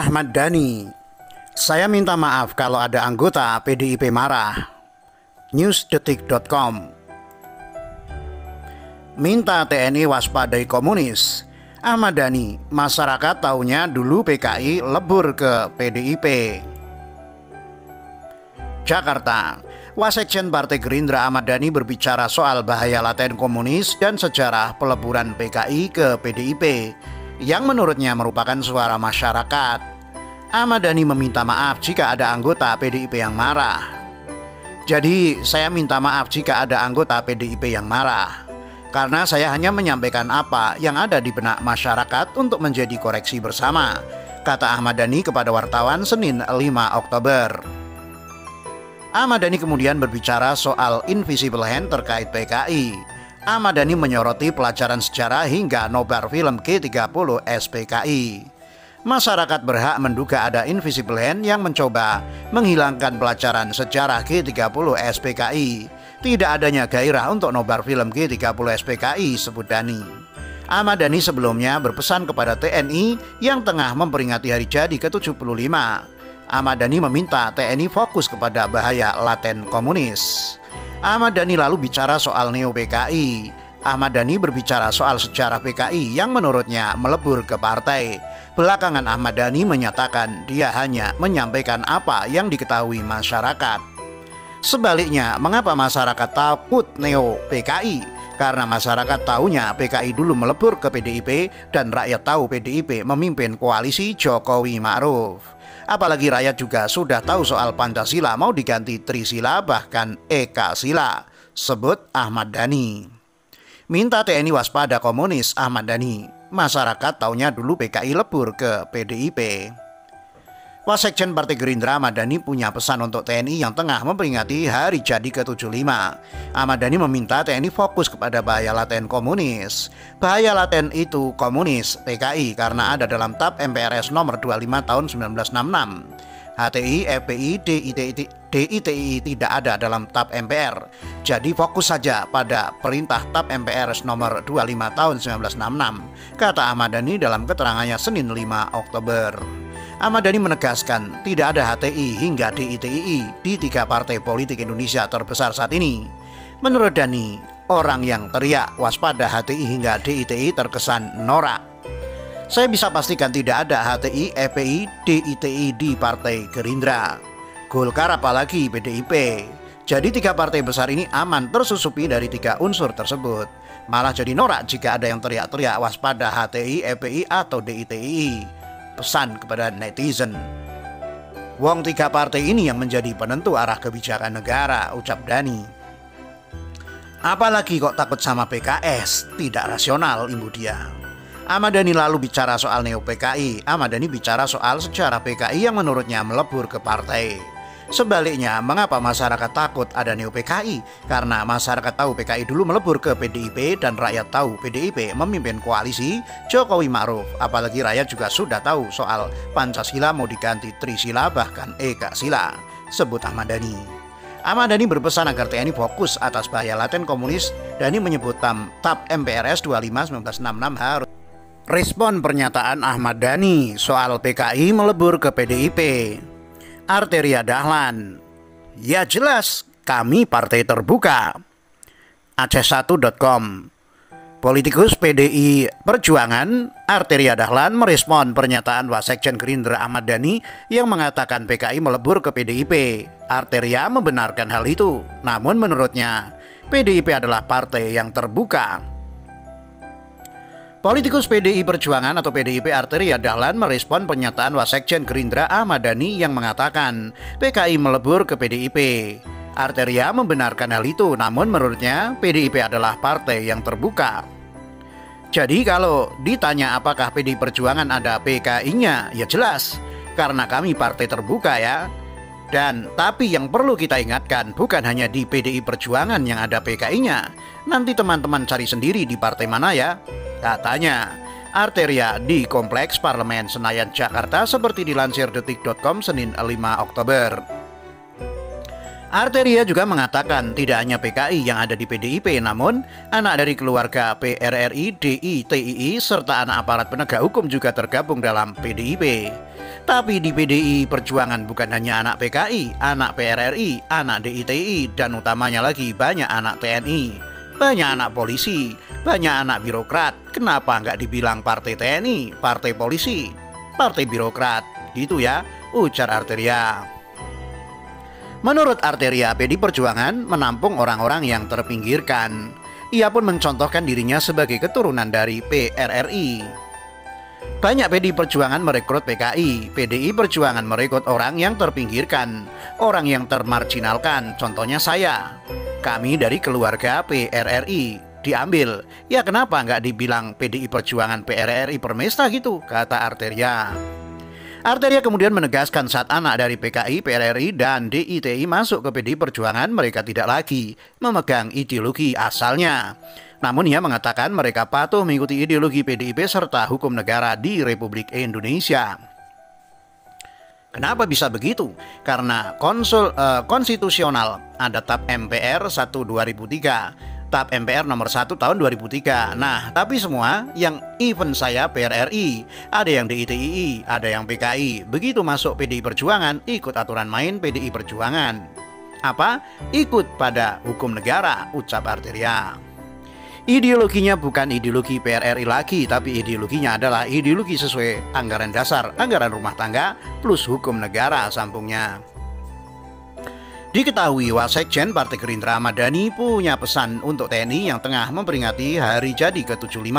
Ahmad Dhani. Saya minta maaf kalau ada anggota PDIP marah. Newsdetik.com. Minta TNI waspadai komunis. Ahmad Dhani, masyarakat taunya dulu PKI lebur ke PDIP. Jakarta, Wasekjen Partai Gerindra Ahmad Dhani berbicara soal bahaya laten komunis dan sejarah peleburan PKI ke PDIP yang menurutnya merupakan suara masyarakat. Ahmad Dhani meminta maaf jika ada anggota PDIP yang marah. Jadi saya minta maaf jika ada anggota PDIP yang marah, karena saya hanya menyampaikan apa yang ada di benak masyarakat untuk menjadi koreksi bersama, kata Ahmad Dhani kepada wartawan Senin 5 Oktober. Ahmad Dhani kemudian berbicara soal invisible hand terkait PKI. Ahmad Dhani menyoroti pelajaran sejarah hingga nobar film G30 SPKI. Masyarakat berhak menduga ada invisible hand yang mencoba menghilangkan pelajaran sejarah G30 SPKI. Tidak adanya gairah untuk nobar film G30 SPKI, sebut Dhani. Ahmad Dhani sebelumnya berpesan kepada TNI yang tengah memperingati hari jadi ke-75. Ahmad Dhani meminta TNI fokus kepada bahaya laten komunis. Ahmad Dhani lalu bicara soal Neo PKI. Ahmad Dhani berbicara soal sejarah PKI yang menurutnya melebur ke partai. Belakangan Ahmad Dhani menyatakan dia hanya menyampaikan apa yang diketahui masyarakat. Sebaliknya, mengapa masyarakat takut Neo PKI? Karena masyarakat tahunya PKI dulu melebur ke PDIP dan rakyat tahu PDIP memimpin koalisi Jokowi Ma'ruf. Apalagi rakyat juga sudah tahu soal Pancasila mau diganti Trisila bahkan Eka Sila, sebut Ahmad Dhani. Minta TNI waspada komunis, Ahmad Dhani. Masyarakat taunya dulu PKI lebur ke PDIP. Wasekjen Partai Gerindra Ahmad Dhani punya pesan untuk TNI yang tengah memperingati hari jadi ke-75. Ahmad Dhani meminta TNI fokus kepada bahaya laten komunis. Bahaya laten itu komunis PKI karena ada dalam TAP MPRS nomor 25 tahun 1966. HTI, FPI, DITI tidak ada dalam TAP MPR. Jadi fokus saja pada perintah TAP MPRS nomor 25 tahun 1966, kata Ahmad Dhani dalam keterangannya Senin 5 Oktober. Ahmad Dhani menegaskan tidak ada HTI hingga DITI di tiga partai politik Indonesia terbesar saat ini. Menurut Dhani, orang yang teriak waspada HTI hingga DITI terkesan norak. Saya bisa pastikan tidak ada HTI, FPI, DITI di Partai Gerindra, Golkar apalagi PDIP. Jadi tiga partai besar ini aman tersusupi dari tiga unsur tersebut. Malah jadi norak jika ada yang teriak-teriak waspada HTI, FPI atau DITI. Pesan kepada netizen. Wong tiga partai ini yang menjadi penentu arah kebijakan negara, ucap Dhani. Apalagi kok takut sama PKS, tidak rasional, imbu dia. Ahmad Dhani lalu bicara soal Neo PKI. Ahmad Dhani bicara soal sejarah PKI yang menurutnya melebur ke partai. Sebaliknya, mengapa masyarakat takut ada Neo PKI? Karena masyarakat tahu PKI dulu melebur ke PDIP dan rakyat tahu PDIP memimpin koalisi Jokowi Ma'ruf. Apalagi rakyat juga sudah tahu soal Pancasila mau diganti Trisila bahkan Eka Sila, sebut Ahmad Dhani. Ahmad Dhani berpesan agar TNI fokus atas bahaya laten komunis. Dhani menyebut TAP MPRS 25 1966 harus. Respon pernyataan Ahmad Dhani soal PKI melebur ke PDIP. Arteria Dahlan, ya jelas kami partai terbuka. Aceh1.com. Politikus PDI Perjuangan Arteria Dahlan merespon pernyataan Wasekjen Gerindra Ahmad Dhani yang mengatakan PKI melebur ke PDIP. Arteria membenarkan hal itu, namun menurutnya PDIP adalah partai yang terbuka. Politikus PDI Perjuangan atau PDIP Arteria Dahlan merespon pernyataan Wasekjen Gerindra Ahmad Dhani yang mengatakan PKI melebur ke PDIP. Arteria membenarkan hal itu, namun menurutnya PDIP adalah partai yang terbuka. Jadi kalau ditanya apakah PDI Perjuangan ada PKI-nya, ya jelas, karena kami partai terbuka ya. Dan tapi yang perlu kita ingatkan bukan hanya di PDI Perjuangan yang ada PKI-nya. Nanti teman-teman cari sendiri di partai mana ya, katanya. Arteria di Kompleks Parlemen Senayan Jakarta seperti dilansir detik.com Senin 5 Oktober. Arteria juga mengatakan tidak hanya PKI yang ada di PDIP, namun anak dari keluarga PRRI, DI, TII, serta anak aparat penegak hukum juga tergabung dalam PDIP. Tapi di PDI Perjuangan bukan hanya anak PKI, anak PRRI, anak DITI, dan utamanya lagi banyak anak TNI, banyak anak polisi, banyak anak birokrat. Kenapa nggak dibilang partai TNI, partai polisi, partai birokrat? Gitu ya, ujar Arteria. Menurut Arteria, PDI Perjuangan menampung orang-orang yang terpinggirkan. Ia pun mencontohkan dirinya sebagai keturunan dari PRRI. Banyak PDI Perjuangan merekrut PKI. PDI Perjuangan merekrut orang yang terpinggirkan, orang yang termarginalkan. Contohnya saya. Kami dari keluarga PRRI. Diambil. Ya kenapa nggak dibilang PDI Perjuangan PRRI Permesta gitu, kata Arteria. Arteria kemudian menegaskan saat anak dari PKI, PRRI, dan DITI masuk ke PDI Perjuangan, mereka tidak lagi memegang ideologi asalnya. Namun ia mengatakan mereka patuh mengikuti ideologi PDIP serta hukum negara di Republik Indonesia. Kenapa bisa begitu? Karena konstitusional ada TAP MPR 1/2003. TAP MPR nomor 1 tahun 2003. Nah, tapi semua yang even saya PRRI, ada yang DITI, ada yang PKI. Begitu masuk PDI Perjuangan, ikut aturan main PDI Perjuangan. Apa? Ikut pada hukum negara, ucap Arteria. Ideologinya bukan ideologi PRRI lagi, tapi ideologinya adalah ideologi sesuai anggaran dasar, anggaran rumah tangga, plus hukum negara, sambungnya. Diketahui Wasekjen Partai Gerindra Ahmad Dhani punya pesan untuk TNI yang tengah memperingati hari jadi ke-75.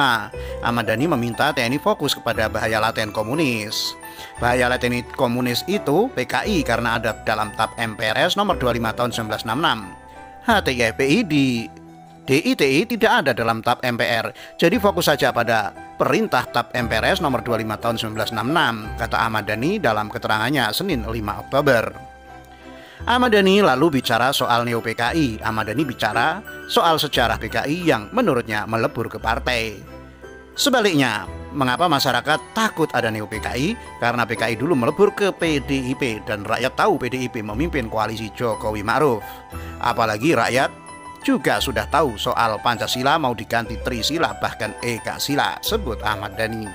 Ahmad Dhani meminta TNI fokus kepada bahaya laten komunis. Bahaya laten komunis itu PKI karena ada dalam TAP MPRS nomor 25 tahun 1966. HTI-FPI di DITI tidak ada dalam TAP MPR. Jadi fokus saja pada perintah TAP MPRS nomor 25 tahun 1966, kata Ahmad Dhani dalam keterangannya Senin 5 Oktober. Ahmad Dhani lalu bicara soal Neo PKI. Ahmad Dhani bicara soal sejarah PKI yang menurutnya melebur ke partai. Sebaliknya, mengapa masyarakat takut ada Neo PKI? Karena PKI dulu melebur ke PDIP dan rakyat tahu PDIP memimpin koalisi Jokowi Ma'ruf. Apalagi rakyat juga sudah tahu soal Pancasila mau diganti Trisila bahkan Ekasila, sebut Ahmad Dhani.